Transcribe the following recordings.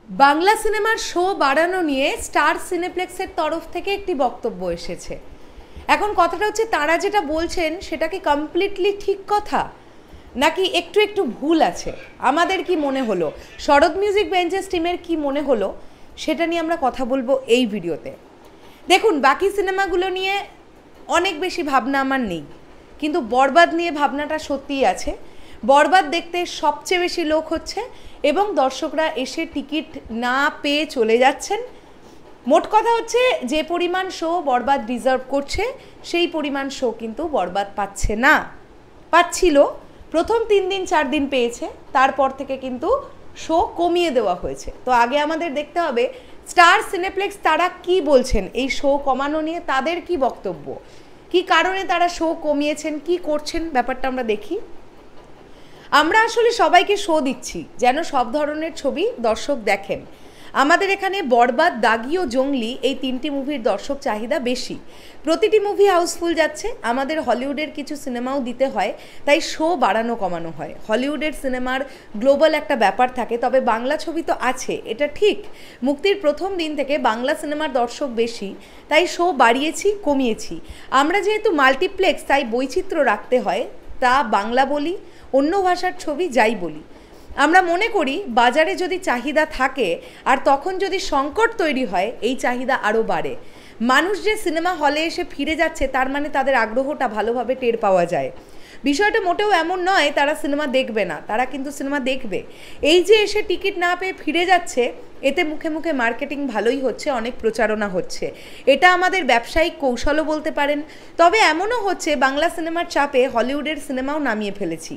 বাংলা সিনেমার শো বাড়ানো নিয়ে স্টার সিনেপ্লেক্সের তরফ থেকে একটি বক্তব্য এসেছে। এখন কথাটা হচ্ছে, তারা যেটা বলছেন সেটা কি কমপ্লিটলি ঠিক কথা নাকি একটু একটু ভুল আছে? আমাদের কি মনে হলো, শরৎ মিউজিক বেঞ্চেস টিমের কি মনে হলো, সেটা নিয়ে আমরা কথা বলবো এই ভিডিওতে। দেখুন, বাকি সিনেমাগুলো নিয়ে অনেক বেশি ভাবনা আমার নেই, কিন্তু বরবাদ নিয়ে ভাবনাটা সত্যিই আছে। বরবাদ দেখতে সবচেয়ে বেশি লোক হচ্ছে এবং দর্শকরা এসে টিকিট না পেয়ে চলে যাচ্ছেন। মোট কথা হচ্ছে, যে পরিমাণ শো বরবাদ ডিজার্ভ করছে সেই পরিমাণ শো কিন্তু বরবাদ পাচ্ছে না। পাচ্ছিল প্রথম 3 দিন 4 দিন পেয়েছে, তারপর থেকে কিন্তু শো কমিয়ে দেওয়া হয়েছে। তো আগে আমাদের দেখতে হবে স্টার সিনেপ্লেক্স তারা কি বলছেন এই শো কমানো নিয়ে, তাদের কি বক্তব্য, কি কারণে তারা শো কমিয়েছেন, কি করছেন, ব্যাপারটা আমরা দেখি। আমরা আসলে সবাইকে শো দিচ্ছি যেন সব ধরনের ছবি দর্শক দেখেন। আমাদের এখানে বরবাদ, দাগি ও জঙ্গলি এই 3টি মুভির দর্শক চাহিদা বেশি। প্রতিটি মুভি হাউসফুল যাচ্ছে। আমাদের হলিউডের কিছু সিনেমাও দিতে হয়, তাই শো বাড়ানো কমানো হয়। হলিউডের সিনেমার গ্লোবাল একটা ব্যাপার থাকে, তবে বাংলা ছবি তো আছে, এটা ঠিক। মুক্তির প্রথম দিন থেকে বাংলা সিনেমার দর্শক বেশি, তাই শো বাড়িয়েছি কমিয়েছি। আমরা যেহেতু মাল্টিপ্লেক্স, তাই বৈচিত্র্য রাখতে হয়। তা বাংলা বলি, অন্য ভাষার ছবি যাই বলি, আমরা মনে করি বাজারে যদি চাহিদা থাকে আর তখন যদি সংকট তৈরি হয়, এই চাহিদা আরও বাড়ে। মানুষ যে সিনেমা হলে এসে ফিরে যাচ্ছে, তার মানে তাদের আগ্রহটা ভালোভাবে টের পাওয়া যায়। বিষয়টা মোটেও এমন নয় তারা সিনেমা দেখবে না, তারা কিন্তু সিনেমা দেখবে। এই যে এসে টিকিট না পেয়ে ফিরে যাচ্ছে, এতে মুখে মুখে মার্কেটিং ভালোই হচ্ছে, অনেক প্রচারণা হচ্ছে। এটা আমাদের ব্যবসায়িক কৌশলও বলতে পারেন। তবে এমনও হচ্ছে বাংলা সিনেমার চাপে হলিউডের সিনেমাও নামিয়ে ফেলেছি।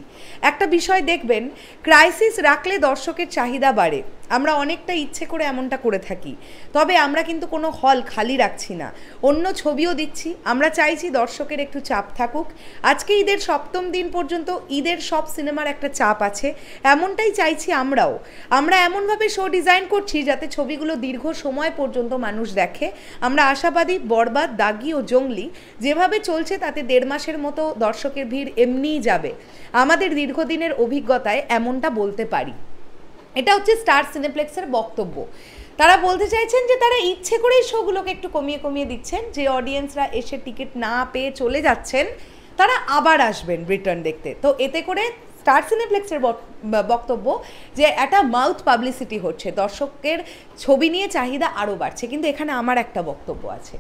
একটা বিষয় দেখবেন, ক্রাইসিস রাখলে দর্শকের চাহিদা বাড়ে। আমরা অনেকটা ইচ্ছে করে এমনটা করে থাকি। তবে আমরা কিন্তু কোনো হল খালি রাখছি না, অন্য ছবিও দিচ্ছি। আমরা চাইছি দর্শকের একটু চাপ থাকুক। আজকে ঈদের 7ম দিন পর্যন্ত ঈদের সব সিনেমার একটা চাপ আছে, এমনটাই চাইছি আমরাও। আমরা এমনভাবে শো ডিজাইন করছি যাতে ছবিগুলো দীর্ঘ সময় পর্যন্ত মানুষ দেখে। আমরা আশাবাদী বরবাদ, দাগি ও জঙ্গলি যেভাবে চলছে তাতে 1.5 মাসের মতো দর্শকের ভিড় এমনিই যাবে। আমাদের দীর্ঘদিনের অভিজ্ঞতায় এমনটা বলতে পারি। এটা হচ্ছে স্টার সিনেপ্লেক্সের বক্তব্য। তারা বলতে চাইছেন যে তারা ইচ্ছে করেই শোগুলোকে একটু কমিয়ে কমিয়ে দিচ্ছেন। যে অডিয়েন্সরা এসে টিকিট না পেয়ে চলে যাচ্ছেন, তারা আবার আসবেন রিটার্ন দেখতে। তো এতে করে স্টার সিনেপ্লেক্সের বক্তব্য যে একটা মাউথ পাবলিসিটি হচ্ছে, দর্শকের ছবি নিয়ে চাহিদা আরও বাড়ছে। কিন্তু এখানে আমার একটা বক্তব্য আছে,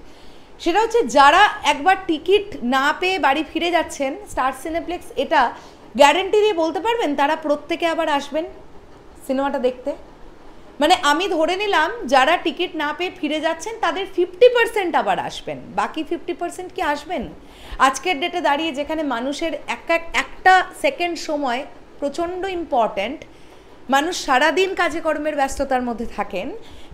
সেটা হচ্ছে যারা একবার টিকিট না পেয়ে বাড়ি ফিরে যাচ্ছেন, স্টার সিনেপ্লেক্স এটা গ্যারেন্টি দিয়ে বলতে পারবেন তারা প্রত্যেকে আবার আসবেন সিনেমাটা দেখতে। মানে আমি ধরে নিলাম যারা টিকিট না পেয়ে ফিরে যাচ্ছেন তাদের 50% আবার আসবেন, বাকি 50% কি আসবেন? আজকের ডেটে দাঁড়িয়ে যেখানে মানুষের একটা সেকেন্ড সময় প্রচণ্ড ইম্পর্ট্যান্ট, মানুষ সারাদিন কাজে কর্মের ব্যস্ততার মধ্যে থাকেন,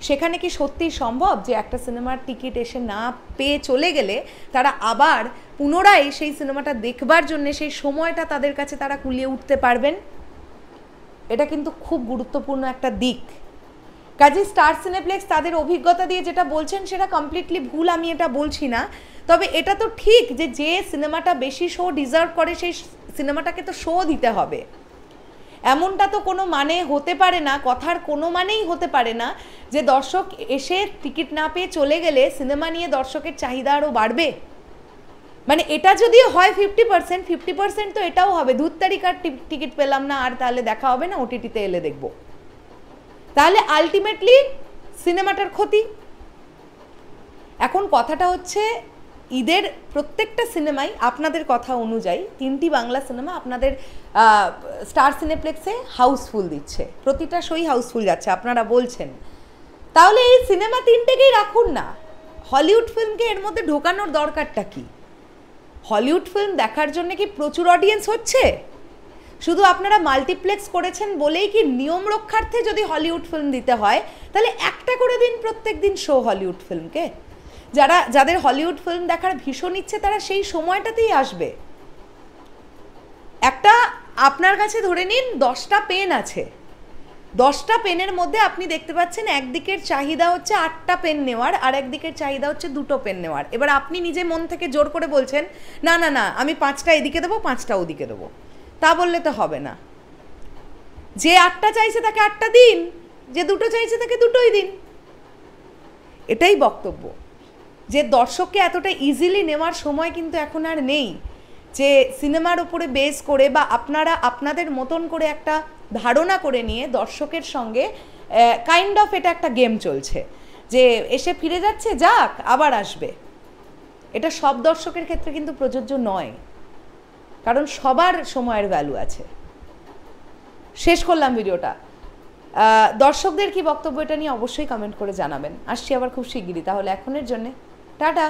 সেখানে কি সত্যিই সম্ভব যে একটা সিনেমার টিকিট এসে না পেয়ে চলে গেলে তারা আবার পুনরায় সেই সিনেমাটা দেখবার জন্য সেই সময়টা তাদের কাছে তারা কুলিয়ে উঠতে পারবেন? এটা কিন্তু খুব গুরুত্বপূর্ণ একটা দিক। কাজে স্টার সিনেপ্লেক্স তাদের অভিজ্ঞতা দিয়ে যেটা বলছেন সেটা কমপ্লিটলি ভুল, আমি এটা বলছি না। তবে এটা তো ঠিক যে যে সিনেমাটা বেশি শো ডিজার্ভ করে সেই সিনেমাটাকে তো শো দিতে হবে। এমনটা তো কোনো মানে হতে পারে না, কথার কোনো মানেই হতে পারে না যে দর্শক এসে টিকিট না পেয়ে চলে গেলে সিনেমা নিয়ে দর্শকের চাহিদা আরও বাড়বে। মানে এটা যদি হয় 50% তো এটাও হবে ধূত তারিকার টিকিট পেলাম না, আর তাহলে দেখা হবে না, ওটিটিতে এলে দেখবো। তাহলে আলটিমেটলি সিনেমাটার ক্ষতি। এখন কথাটা হচ্ছে, ঈদের প্রত্যেকটা সিনেমাই আপনাদের কথা অনুযায়ী 3টি বাংলা সিনেমা আপনাদের স্টার সিনেপ্লেক্সে হাউসফুল দিচ্ছে, প্রতিটা শোই হাউসফুল যাচ্ছে আপনারা বলছেন। তাহলে এই সিনেমা 3টেকেই রাখুন না, হলিউড ফিল্মকে এর মধ্যে ঢোকানোর দরকারটা কি? হলিউড ফিল্ম দেখার জন্য কি প্রচুর অডিয়েন্স হচ্ছে? শুধু আপনারা মাল্টিপ্লেক্স করেছেন বলেই কি নিয়ম রক্ষার্থে যদি হলিউড ফিল্ম দিতে হয়, তাহলে একটা করে দিন প্রত্যেক দিন শো হলিউড ফিল্মকে। যাদের হলিউড ফিল্ম দেখার ভীষণ ইচ্ছে তারা সেই সময়টাতেই আসবে। একটা আপনার কাছে ধরে নিন 10টা পেন আছে, 10টা পেনের মধ্যে আপনি দেখতে পাচ্ছেন একদিকের চাহিদা হচ্ছে 8টা পেন নেওয়ার, আর একদিকের চাহিদা হচ্ছে 2টো পেন নেওয়ার। এবার আপনি নিজে মন থেকে জোর করে বলছেন না না না আমি 5টা এদিকে দেবো 5টা ওদিকে দেবো, তা বললে তো হবে না। যে 8টা চাইছে তাকে 8টা দিন, যে দুটো চাইছে তাকে দুটোই দিন, এটাই বক্তব্য। যে দর্শককে এতটা ইজিলি নেওয়ার সময় কিন্তু এখন আর নেই, যে সিনেমার ওপরে বেস করে বা আপনারা আপনাদের মতন করে একটা ধারণা করে নিয়ে দর্শকের সঙ্গে কাইন্ড অফ এটা একটা গেম চলছে, যে এসে ফিরে যাচ্ছে যাক আবার আসবে। এটা সব দর্শকের ক্ষেত্রে কিন্তু প্রযোজ্য নয়, কারণ সবার সময়ের ভ্যালু আছে। শেষ করলাম ভিডিওটা। দর্শকদের কি বক্তব্য এটা নিয়ে অবশ্যই কমেন্ট করে জানাবেন। আসছি আবার খুব শিগগিরই, তাহলে এখনের জন্যে টাটা।